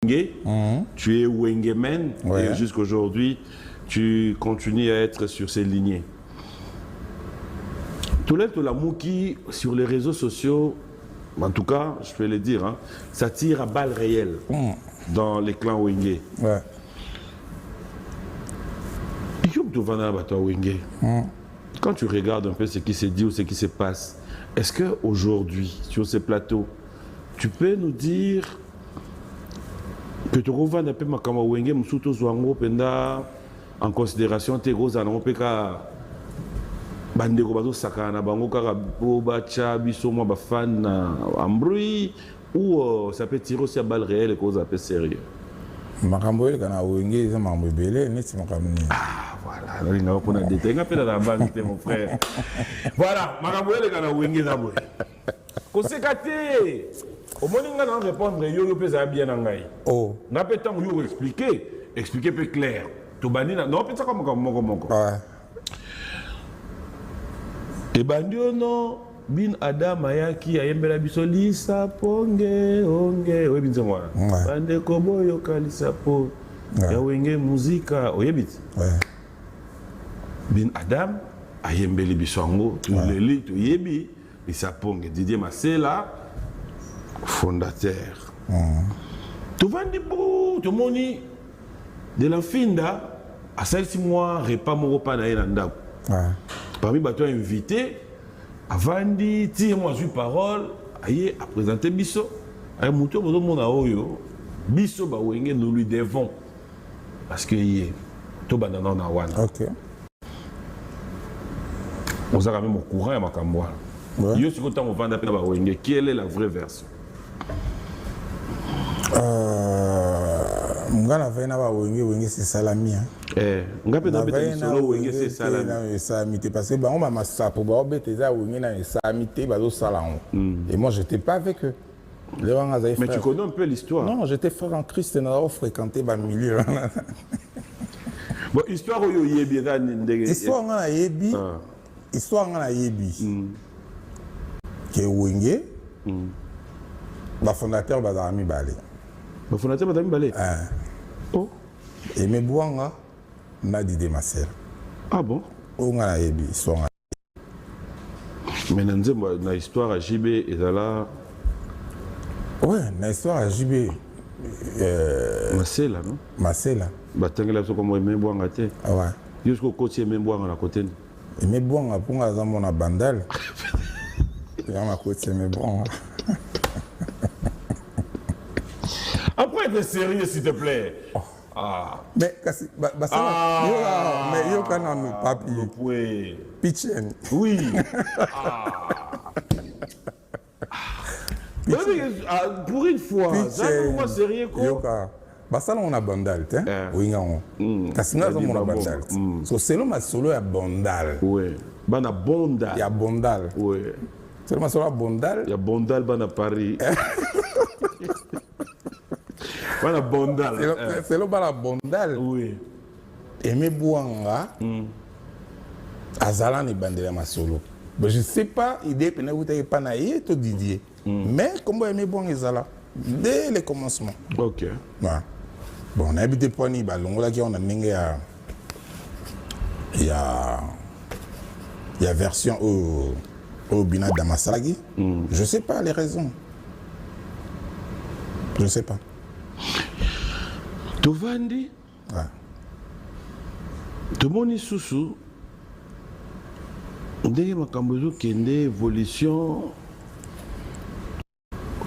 tu es Wengeman, et jusqu'à aujourd'hui, tu continues à être sur ces lignées. Tout la mouki sur les réseaux sociaux, en tout cas, je peux le dire, hein, ça tire à balles réelles dans les clans Wenge. Ouais. Quand tu regardes un peu ce qui se dit ou ce qui se passe, est-ce qu'aujourd'hui, sur ces plateaux, tu peux nous dire que tu revois un peu Makama Wenge, Moussouto Zouango, Penda, en considération tes gros anneaux, Peka, Bandego Bazo Sakana, Bango Karabo, Bacha, Bissoma, Bafan, Ambroui, ou ça peut tirer aussi à balles réelles et causes un peu sérieux? Makambo kana Wenge, ça m'a embêté, mais c'est Makamni. Voilà, là, il n'a pas de détails. Il n'a pas la banque, mon frère. Voilà, Makambo kana Wenge Zabo. Kosekate. Au moment où on répondre, yo peut ça bien engaï. Oh. N'a pas tant yo expliquer peu clair. To bandina, non peut ça comme moko. Ouais. Et bandio non bin Adam ayaki ayembela biso lisa ponge onge we binzo mwana. Bande kobo yo kalisa po. Ya Wenge muzika oyebit. Ouais. Bin Adam ayembeli biso ngo tu leli to yebi lisa ponge Didier Masela fondateur. Tu vandi pour tout moni de la finda à 6 mois repas mon repas na ndako. Parmi bateaux invités Avandi, tire-moi sur parole, aïe, à présenter Bisso. Aïe, mouton, mon aoyo. Bisso, bah, Wenge, nous lui devons. Parce que, tout banana na wana. Ok. On s'est quand même au courant à Makamboa. Yo, si on va d'appeler bah, Wenge, quelle est la vraie version? Mungana vaina ba Wenge c'est salami. Ngape na beta solo Wenge c'est salami parce que ba on m'a sapo ba beta za Wenge na salami ba zo salon. Et moi j'étais pas avec eux. Mais tu connais un peu l'histoire? Non, j'étais frère en Christ et on fréquenté ba milieu. Bon, histoire yo yebi da ndenge. Histoire na yebi. Histoire na yebi. Que Wenge ba fondateur ba Zami Balé. Le fondateur Madame Balé. Oh. Et mes boanga n'a dit de ma sœur. Ah bon? On a ébi histoire. Mais dans l'histoire à JB et là. Ouais, dans l'histoire à JB. Marcela, non? Marcela. Batangela so comme mes boanga té. Ah ouais. Jusqu'au côté mes boanga à côté. Et mes boanga pour nga zambo na bandal. Et à ma côté mes boanga. Après être sérieux, s'il te plaît. Oh. Ah. Mais ça mais yo kana no papier. Pitchen. Oui. Pour une fois, ça moi sérieux quoi. Yoka. Basala on a bandal, hein? Oui non. Kasina on a bandal. So c'est ma solo ya bandal. Oui. Bana bondal. Ya bondal. Oui. C'est ma solo bondal. Ya bondal bana Paris. Voilà bondal. C'est le bala bondal. Oui. Et mes boanga. Azala ni bandela ma solo. Mais je sais pas, idée pena vous t'avez pas naïe to Didier. Mais comment aimer boanga Azala dès le commencement. Ok. Ouais. Bon, on a habité Pony Balongo là qui on a mingue il y a version au Bina Damasagi. Je sais pas les raisons. Je sais pas. Tovandi, Tomoni Soussou, ndenge makambozo kende évolution,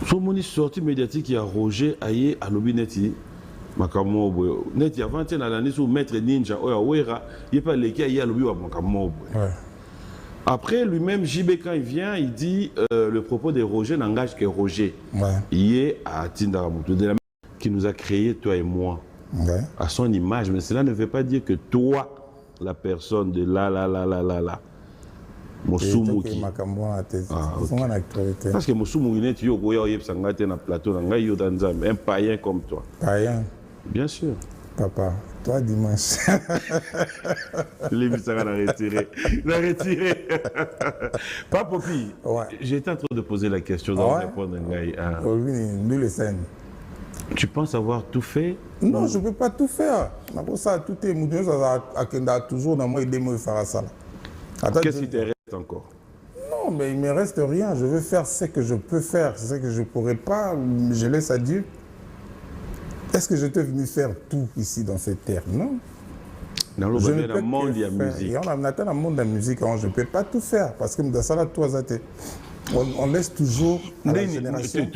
somoni sortie médiatique ya Roger Aye à Lobineti, makambo neti avant na l'année sous maître ninja oya wera, il pas leki Aye à Lobi wa makambo. Après lui-même JB quand il vient, il dit le propos de Roger n'engage que Roger. Il est à Tindaramutu de la qui nous a créé, toi et moi, à son image. Mais cela ne veut pas dire que toi, la personne de là, Moussoumouki. Parce que Moussoumouki, tu es un plateau, un païen comme toi. Païen? Bien sûr. Papa, toi dimanche. L'émission a retiré. Pas Popi. J'étais en train de poser la question, de répondre à nous les scènes. Tu penses avoir tout fait? Non, je ne peux pas tout faire. Ça, tout est mouillé, ça a toujours dans moi, aider moi à faire ça. Qu'est-ce qui te reste encore? Non, mais il ne me reste rien. Je veux faire ce que je peux faire. Ce que je ne pourrais pas, je laisse à Dieu. Est-ce que j'étais venu faire tout ici dans cette terre? Non. Dans le monde de la musique. Dans le monde de la musique, je ne peux pas tout faire. Parce que dans ça, on laisse toujours à la génération.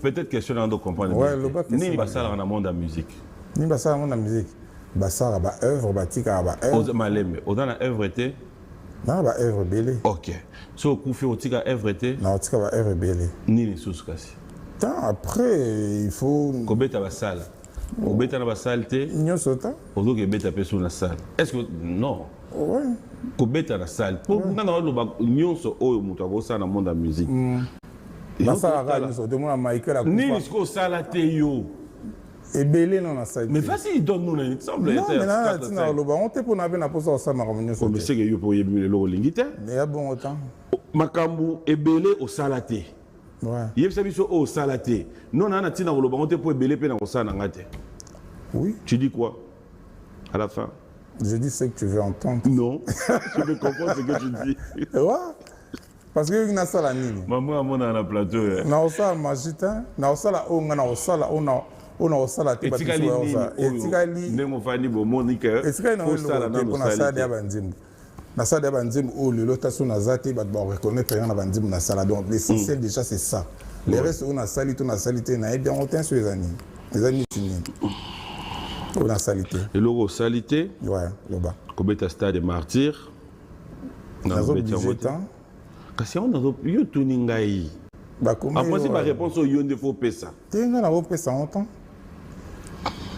Peut-être question dans d'autres comprendre. Ouais, le bac. Ni basala dans le monde de la musique. Ni basala dans le monde de la musique. Basala, œuvre, batika, œuvre. Maleme. Dans la œuvre était? Non, œuvre belé. Ok. So, Koufi, otika œuvre était? Non, otika œuvre belé. Ni les sous kasi. Après, il faut. Kobeta basala. Kobeta na basala te. Nyo sota. Ozo kebeta pe sur la salle. Est-ce que non? Ouais. Kobeta na salle. Pour quand on va nyonso oyo mutu abosa na monde de la musique. Basala ka nyonso de moi Michael a. Ni sko sala te yo. Et belé non na salle. Mais facile donne nous il semble. Non, mais là tina loba on te pour na bena posa ça ma nyonso. Mais c'est que yo pour yebi le lingite. Mais ya bon autant. Makambu ebele au salate. Ouais. Yebisa biso au salate. Non na tina loba on te pour ebele pe na kosana ngate. Oui. Tu dis quoi à la fin? Je dis ce que tu veux entendre. Non, je veux comprendre ce que tu dis. Ouais. Parce que il y a ça la nini. Maman mon na plateau. Na osala magita, na osala onga na osala ona osala te batu osa. Etikali ndemo fani bo monika. Etikali na osala na sala ya bandimu. Na sala ya bandimu o le lotaso na zate ba reconnaître rien na bandimu na sala. Donc l'essentiel déjà c'est ça. Les restes on a salité na bien on tient sur les amis. Les amis tunis. On a salité. Le logo salité. Ouais, là-bas. Kobeta stade des martyrs. Dans le budget. Kasi on a yo tuningai. Après c'est ma réponse au yon de faux pesa. Tenga na faux pesa longtemps.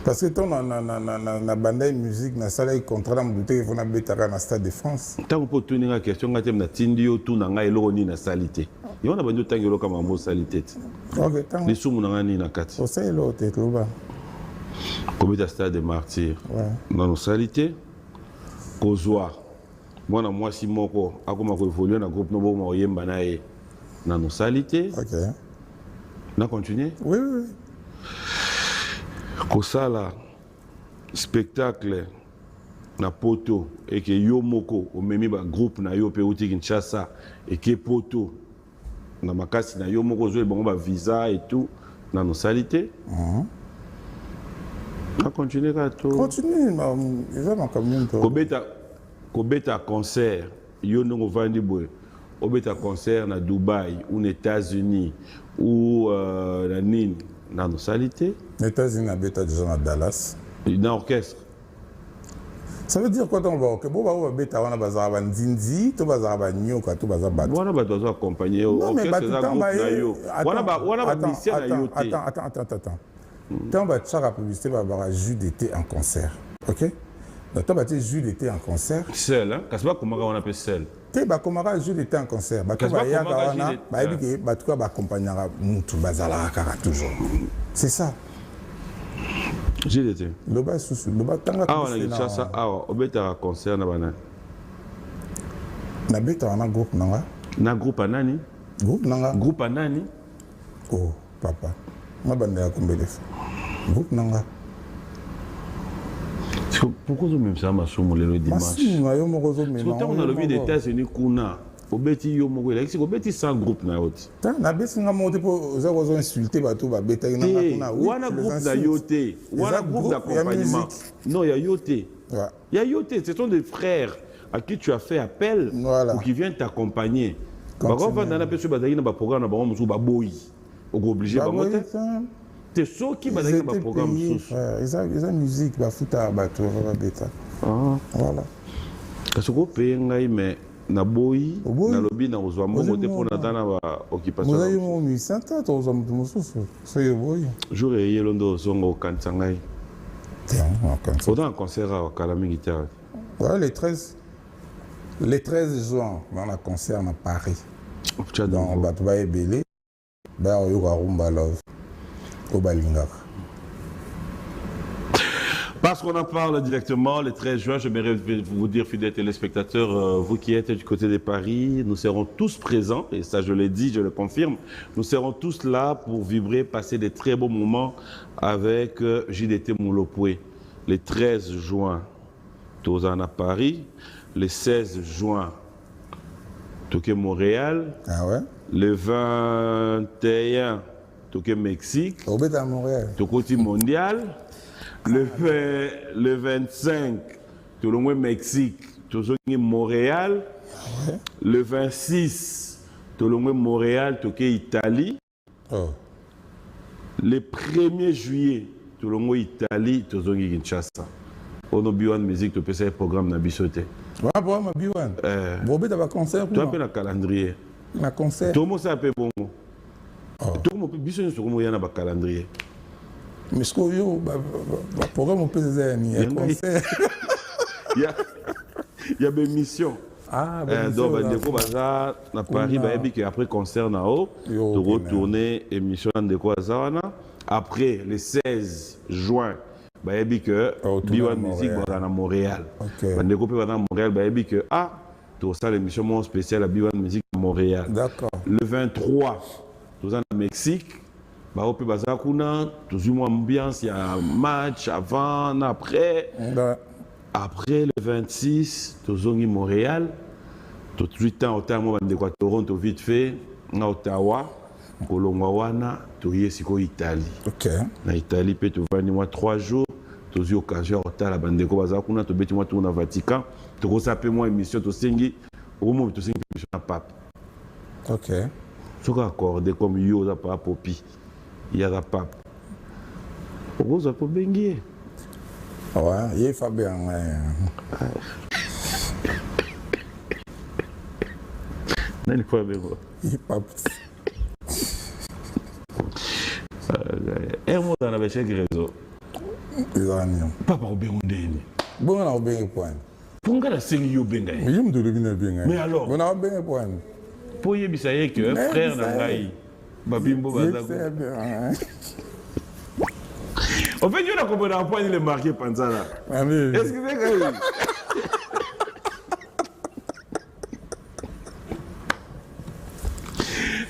Parce que ton na banda musique na sala contrat na mbuté il faut na betaka na stade de France. Tant pour tuninga question ngatem na tindi yo tu na ngai loko ni na salité. Yo na bandu tangelo kama mo salité. OK, tant. Les sumu na ngani na kati. O sai lo te loba. Comité stade des martyrs. Ouais. Dans nos salités, Kozwa. Moi si moko akoma ko évoluer na groupe no bo ma yemba na e dans nos salités. OK. On continue? Oui, oui. Kosala spectacle na poto et que yo moko o memi ba groupe na yo pe uti Kinshasa et que poto na makasi na yo moko zo bango ba visa et tout dans nos salités. On continue à tout. Continue, il va m'en communiquer. Kobeta concert, yo no vandi boy. Obeta concert na Dubaï ou aux États-Unis ou na Nîmes dans nos salités. Les États-Unis na beta déjà à Dallas. Dans orchestre. Ça veut dire quoi dans le que bon va beta wana bazaba nzinzi, to bazaba nyoka, to bazaba. Wana ba dozo accompagner orchestre za groupe na yo. Wana ba musicien na yo. Attends. Tant que tu as la publicité, tu vas jus d'été en concert. Ok? Donc, tu vas jus d'été en concert. Seul, hein? Parce que comment on appelle seul? Tu vas commencer jus d'été en concert. Tu vas accompagner Moutou Bazala toujours. C'est ça. Jus d'été. Le bas sous le bas. Ah, on a dit ça. Ah, on va un concert. Na beta wana groupe nanga. Na groupe anani? Groupe nanga. Groupe anani? Oh, papa. Ma bande ya combien groupe nanga. Pourquoi vous même ça m'a sommé le dimanche? On a le vie des États-Unis kuna. Au bêti yo mo wela, c'est au bêti sans groupe na yoti. Na bêti nga monte pour za ozo insulter bato ba bêta na kuna. Wana groupe na yote. Wana groupe d'accompagnement. Non, il y a yote. Il y a yote, ce sont des frères à qui tu as fait appel ou qui viennent t'accompagner. Par contre, dans la personne bazali na ba programme na ba musu ba boy. Obligé ba mote. C'est ça qui va dans le programme sous. Ils ont musique, ba futa ba to ba beta. Voilà. Parce que pays ngai mais na boy na lobby na ozwa mbongo te pour na dana ba occupation. Vous avez mon mission ta to ozwa mutu mususu. C'est boy. Jour et yelondo zongo kantangai. Tiens, un concert à Kalami Guitare. Ouais, le 13 juin, on a un concert à Paris. Dans Batouba et Bélé. Bah, Yoga Rumba Love. Au Balingak. Parce qu'on en parle directement, le 13 juin, je vais vous dire, fidèles téléspectateurs, vous qui êtes du côté de Paris, nous serons tous présents, et ça je l'ai dit, je le confirme, nous serons tous là pour vibrer, passer des très beaux moments avec JDT Moulopoué. Le 13 juin, Tozan à Paris, le 16 juin, Toké Montréal, ah ouais? Le 21, Toké Mexique, à Montréal. Tokoti Mondial, le 25, Tolongwe Mexique, Tozongi Montréal, ah ouais? Le 26, Tolongwe Montréal, Toké Italie, oh. Le 1er juillet, Tolongwe Italie, Tozongi Kinshasa. On a Biwan Musique, tu peux faire un programme dans Bissoté. Ouais, bon, Biwan. Vous avez un concert? Tu as un calendrier. Un concert? Tout le monde sait un peu bon. Tout le monde peut Bissoté sur un calendrier. Mais ce qu'il y a un programme, peut faire un concert. Il y a des missions. Ah, donc, à Paris, après concert, tu retourner émission de Kwazana. Après, le 16 juin, il y a Biwan Musique à Montréal. Montréal, tu as l'émission spéciale à Biwan Musique à Montréal. D'accord. Le 23, tu as au Mexique. Tu as une ambiance, il y a un match avant, après. Après le 26, tu as Montréal. Tu as 8 ans, tu as Toronto vite fait, à Ottawa. Kolongwawana, tu as Italie. Ok. En Italie, tu as 3 jours. Tu as eu l'occasion de la bande de Kobazakuna, tu as eu au Vatican. Tu as eu une émission, tu as eu une émission à Pape. Ok. Tu as accordé comme yo, tu as Popi. Il y a la Pape. Tu as Benguier. Ouais, il est Fabien. Non, il est pas bien. Il est pas. Un mot dans la chaque réseau. Papa au Bengondeni. Bon, on a bien point. Pour nga la sengi yo benga. Mais il me devine bien. Mais alors, on a bien point. Pour y bisaye que frère Nangaï, Babimbo Bazako. En fait, je ne comprends pas il est marqué Panzana. Est-ce que c'est Gaï?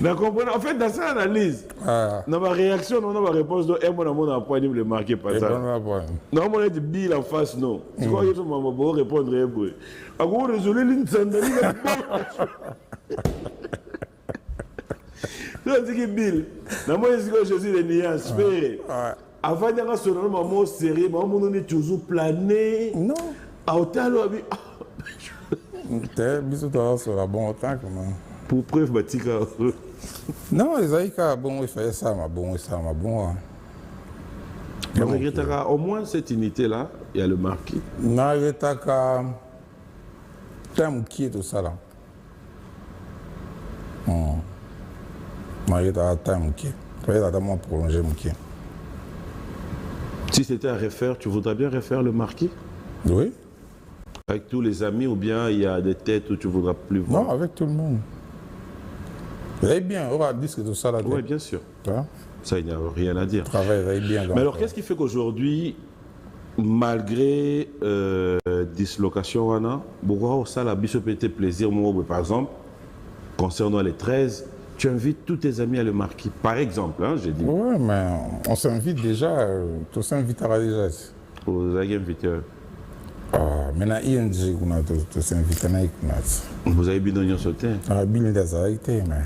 En fait, dans cette analyse, dans ma réaction, dans ma réponse, on a point le marqué Panzana. Non, on a dit Bill en face, non. C'est quoi que je vais répondre? À quoi résoudre l'incendie? Je dis que Bill, dans moi, je suis les nuances. Avant de faire un moment sérieux, on est toujours plané. Non. À hauteur, pour preuve, Batika. Non, les Aïka, bon, il fait ça, ma bon, ça, ma bon. Au moins, cette unité-là, il y a le marquis. Non, il y a un qui est tout ça là. Il y a un temps qui est. Il y a un prolongé qui est. Si c'était à refaire, tu voudrais bien refaire le marquis? Oui. Avec tous les amis ou bien il y a des têtes où tu ne voudras plus voir? Non, avec tout le monde. Vous allez bien, on va discuter de tout ça là. Oui, bien sûr. Hein? Ça, il n'y a rien à dire. Travail bien. Mais alors, qu'est-ce qui fait qu'aujourd'hui, malgré dislocation, beaucoup ça la biso peut plaisir, moi, par exemple, concernant les 13, tu invites tous tes amis à le marquer, par exemple, hein, j'ai dit. Oui, mais on s'invite déjà, tout s'invitera déjà. Vous avez invité. Maintenant, ING, on s'invite à vous avez bien d'oignon sauté? Bien des arrêtés, mais.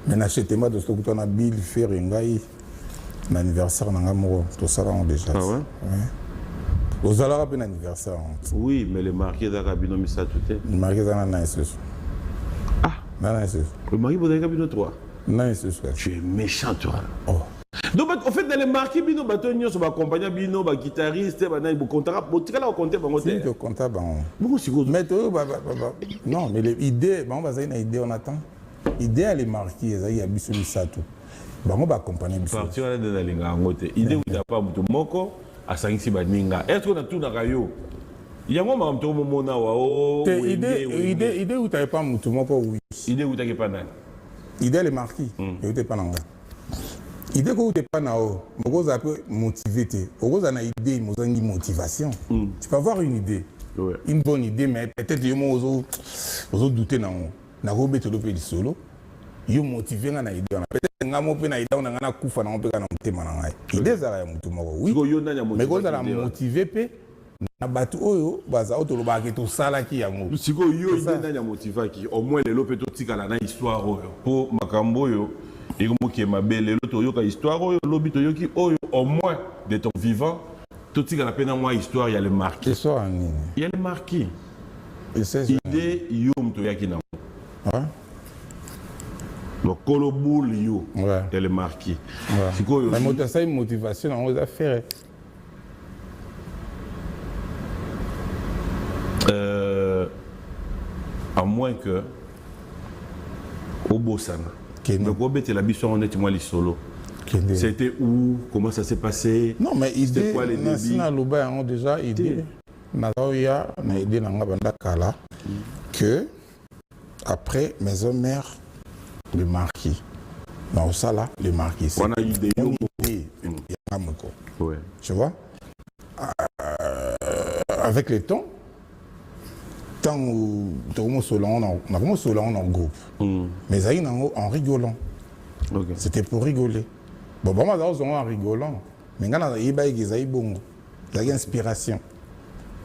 Maintenant, chez Théma, de ce que tu as Bill, faire l'anniversaire, tout ça, on déjà. Ah ouais? Oui. Vous allez rappeler l'anniversaire. Oui, mais le marqué d'Arabino Missa tout est. Le marqué d'Arabino. Ah! Le marqué d'Arabino 3? Non, c'est ça. Tu es méchant, toi. Oh. Donc, en fait, dans les marqués, Bino, Batonio, son accompagnant, Bino, guitariste, il comptera, il va compter, il compte, mais non, mais l'idée, on va dire une idée, on attend. L'idée, elle est marquée, il y a Bissou Satou. On va accompagner Bissou. Partir de la linga, l'idée où il n'y a pas de moko, à Sangsi Badminga. Est-ce qu'on a tout dans le rayon? Il y a un moment où l'idée où tu n'avais pas de moko, oui. L'idée où tu n'avais pas de l'idée, elle est marquée. Il n'y a pas de idée que tu pas nao, vous avez motivé, vous avez une idée, vous avez une motivation. Tu peux avoir une idée, une bonne idée, mais peut-être que vous doutez non. Na robe to le solo, vous motivé na idée. Peut-être nga mo pe na idée, on a na kufa na on peut na mutema na ngai. Idée za ya mutu moko, oui. Mais vous avez motivé pe na batu oyo baza otoloba ke to sala ki yango. Siko yo idée na motivé ki au moins les lope to tikala na histoire oyo. Pour makambo yo et comme qui est ma belle l'autre yoka histoire l'obito yoki au moins de ton vivant tout ce qu'on appelle dans moi histoire il y a le marqué il y a le marqué idée yom to yaki na le coloboul yo il y a le marqué la motivation dans vos affaires à moins que au Bossana. Donc, c'était où? Comment ça s'est passé? Non, mais c'était quoi les débits? Déjà idée. Que après maison mère, le marquis. Non, ça là, le marquis. On a eu des idées. Tu vois? Avec le temps, tant où on a en groupe, mais en rigolant. C'était pour rigoler. Bon, en rigolant, mais quand on a une inspiration.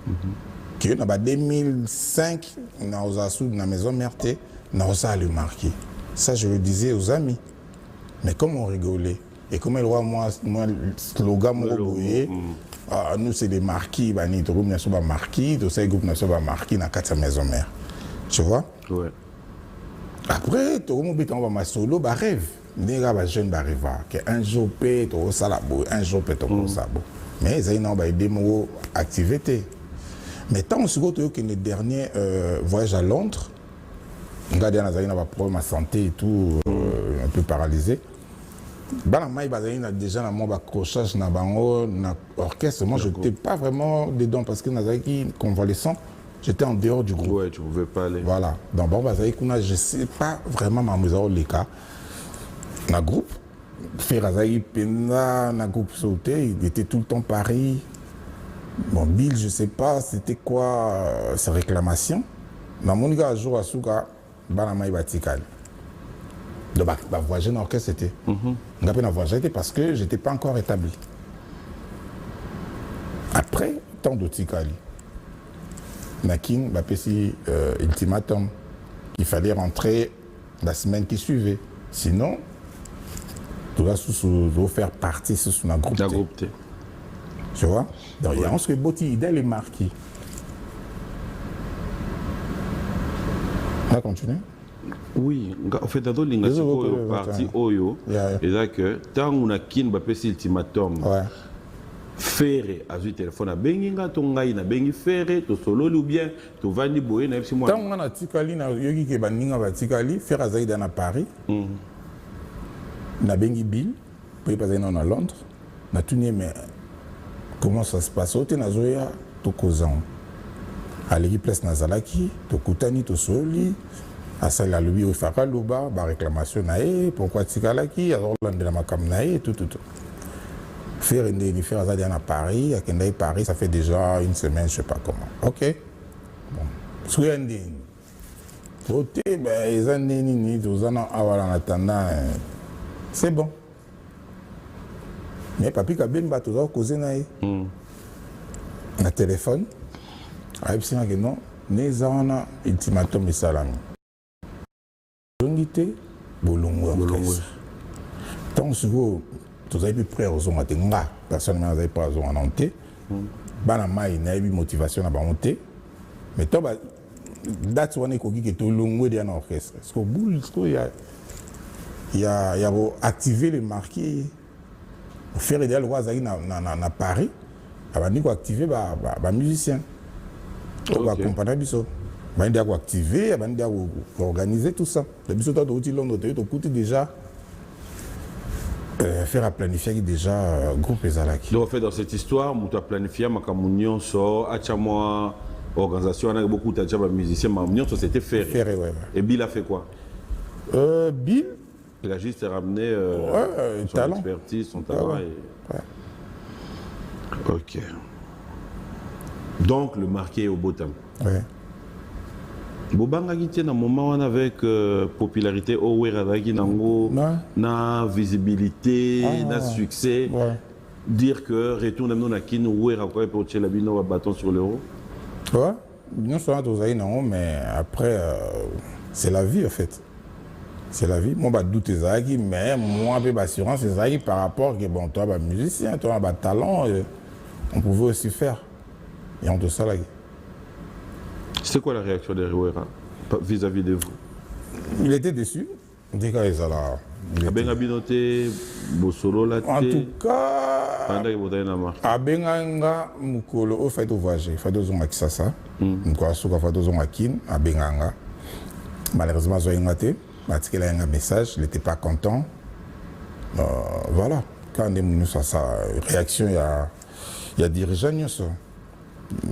En 2005, on a la maison mère, on a le marqué. Ça, je le disais aux amis. Mais comme on rigolait, et comme le le slogan, nous, c'est des marquis, les groupes ne sont pas marquis, tous ces groupes ne sont pas marquis dans la maison mère. Tu vois? Ouais. Après, tout le monde va solo, rêve. Les jeunes arrivent, un jour, un jour, mais ils ont des activités. Mais tant que le dernier voyage à Londres, on a des problèmes de santé et tout, un peu paralysé. Déjà dans mon accrochage dans l'orchestre, moi je n'étais pas vraiment dedans parce que dans convalescent, j'étais en dehors du groupe. Ouais, tu ne pouvais pas aller. Voilà. Donc je ne sais pas vraiment ma les cas. Dans le groupe, Ferrazaï Pena, dans le groupe sauté, il était tout le temps Paris. Bon, Bill, je ne sais pas c'était quoi ses réclamations. Dans mon gars, un jour à Souka, Banamaï Batikal. Donc, voyager dans l'orchestre, c'était. On a pu voyager parce que je n'étais pas encore établi. Après, tant de Tikali, Nakin m'a fait ultimatum qu'il fallait rentrer la semaine qui suivait. Sinon, tu dois faire partie de un groupe. Tu vois? Donc, il y a un truc qui est marqué. On va continuer? Oui, en fait, dans le parti Oyo, c'est que tant qu'on a kin ba pesi ultimatum, faire à du téléphone à benginga tongai na bengi faire to solo ou bien to vandi boye na moi. Tant on a tikali na yogi ke baninga ba tikali faire à Zaïda na Paris. Na bengi Bill, puis pas à Londres. Na tuné mais comment ça se passe? Ote na zoya to kozan. À l'équipe place Nazalaki, to kutani to soli. À ça, la lobby, il faut faire la réclamation. Pourquoi Tikalaki, alors là, on a ma camnaï, tout. Faire une différence à Paris, à Paris, ça fait déjà une semaine, je ne sais pas comment. Ok. Bon. Soyez côté, les années, en attendant, c'est bon. Mais papi Kabin va toujours causer un téléphone. Il y a non, nous avons un ultimatum et salam. Tant que vous avez pu prêt aux hommes à tenir, personnellement, vous n'avez pas aux hommes à monter. Banama, il y a eu motivation à monter. Mais tant que date où on est qui est tout long de l'orchestre. Parce qu'au bout, il y a activer les marqués. Faire idéal roi Zaï à Paris, il faut activer les musiciens. On va accompagner les il faut activer, il faut organiser tout ça. Le but de Londres, il faut déjà faire à planifier déjà groupe Ezalaki. Donc, en fait, dans cette histoire, tu as planifié ma communion sur Achamwa, organisation, on a beaucoup de musiciens, ma communion, c'était ferré. Ferré, ouais. Et Bill a fait quoi? Bill, Il a juste ramené son talent. expertise, son talent. Ouais. Ok. Donc, le marqué est au Botam. Oui. Bobanga qui tient un moment avec popularité, na visibilité, na succès. Ouais. Dire que retourne nous na kin ouera quoi pour tirer la bino bâton sur l'euro. Ouais. Nous sommes tous aïe non, mais après c'est la vie en fait. C'est la vie. Moi bah doute zaki, mais moi peu d'assurance zaki par rapport que bon toi bah musicien, toi bah talent, on pouvait aussi faire. Et on te ça là. C'est quoi la réaction de Ouera vis-à-vis de vous? Il était déçu. On dit qu'il là. En tout cas, Abenganga Mukolo au fait voyager, fait deux ans à Kisasa, Mukolo Souka fait 2 ans à Kin, Abenganga. Malheureusement, j'ai ingaté, parce qu'il a un message, il n'était pas content. Voilà, quand on a sa réaction, il y a dirigeant, il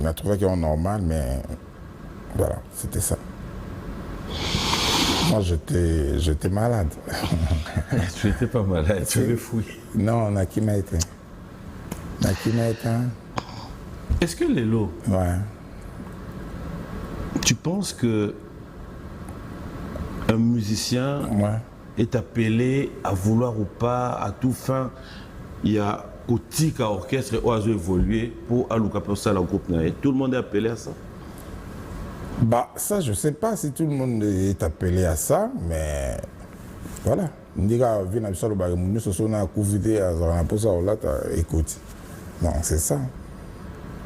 a trouvé qu'il est normal, mais voilà, c'était ça. Moi, j'étais malade. Tu n'étais pas malade, tu avais fouillé. Non, Nakim a été. Est-ce que Lelo, ouais. Tu penses que un musicien est appelé à vouloir ou pas, à tout fin, il y a Kotika orchestre ou à évoluer pour Alouka pour ça, la groupe Naé. Tout le monde est appelé à ça? Bah, ça, je ne sais pas si tout le monde est appelé à ça, mais voilà. Écoute, non, c'est ça.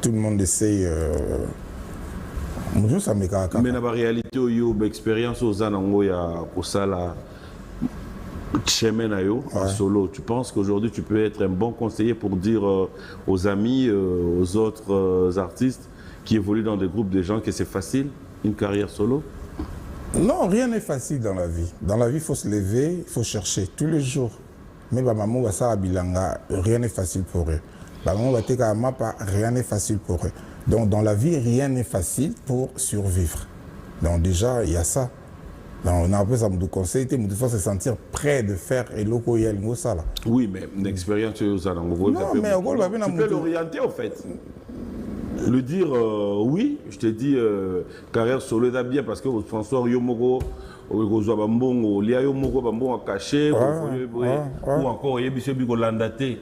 Tout le monde essaye. Mais dans la réalité, il y a une expérience aux anango, il y a ça là. Solo. Tu penses qu'aujourd'hui tu peux être un bon conseiller pour dire aux amis, aux autres artistes qui évoluent dans des groupes de gens que c'est facile, une carrière solo? Non, rien n'est facile dans la vie. Dans la vie, il faut se lever, il faut chercher tous les jours. Mais maman va ça à Bilanga, rien n'est facile pour eux. Maman va te mapa, rien n'est facile pour eux. Donc dans la vie, rien n'est facile pour survivre. Donc déjà, il y a ça. Donc, on a un peu ça me conseille, il faut se sentir prêt de faire et loco y ça là. Oui, mais une expérience tu peux l'orienter en fait. Le dire oui, je te dis carrière solo est bien parce que François Yomogo ou Lia Yomogo Bambon a caché ou encore Yebisio Bigolandate.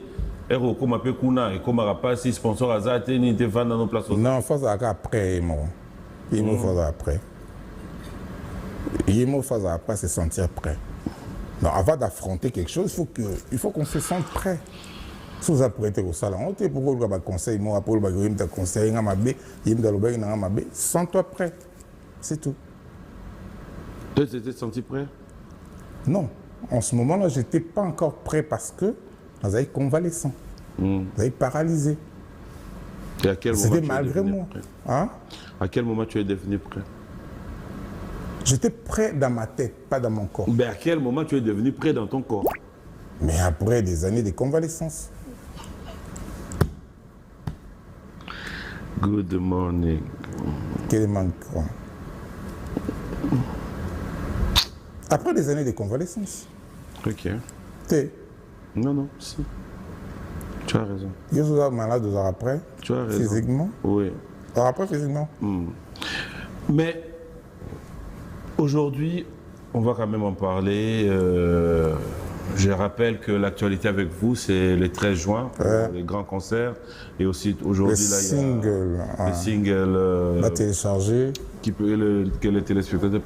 Et comme un peu Kuna et comme pas si sponsor Azate ni te vendre dans nos places. Non, faut après moi. Il me faut après. Il faut après se sentir prêt. Non, avant d'affronter quelque chose, il faut qu'on se sente prêt. Si vous apprêtez au salon, on te pourquoi vous avez conseil, moi pour le conseil, sens-toi prêt. C'est tout. Tu t'es senti prêt? Non. En ce moment-là, je n'étais pas encore prêt parce que vous avez convalescent. Vous avez paralysé. Et à quel moment c'était malgré moi. Hein? À quel moment tu es devenu prêt? J'étais prêt dans ma tête, pas dans mon corps. Mais à quel moment tu es devenu prêt dans ton corps? Mais après des années de convalescence. Good morning. Quel manque. Après des années de convalescence. Ok. T'es. Non, si. Tu as raison. Je suis malade 2 heures après. Tu as raison. Physiquement. Oui. Après, physiquement. Mais aujourd'hui, on va quand même en parler. Je rappelle que l'actualité avec vous, c'est le 13 juin, les grands concerts. Et aussi aujourd'hui, il y a le single Que les téléspectateurs peuvent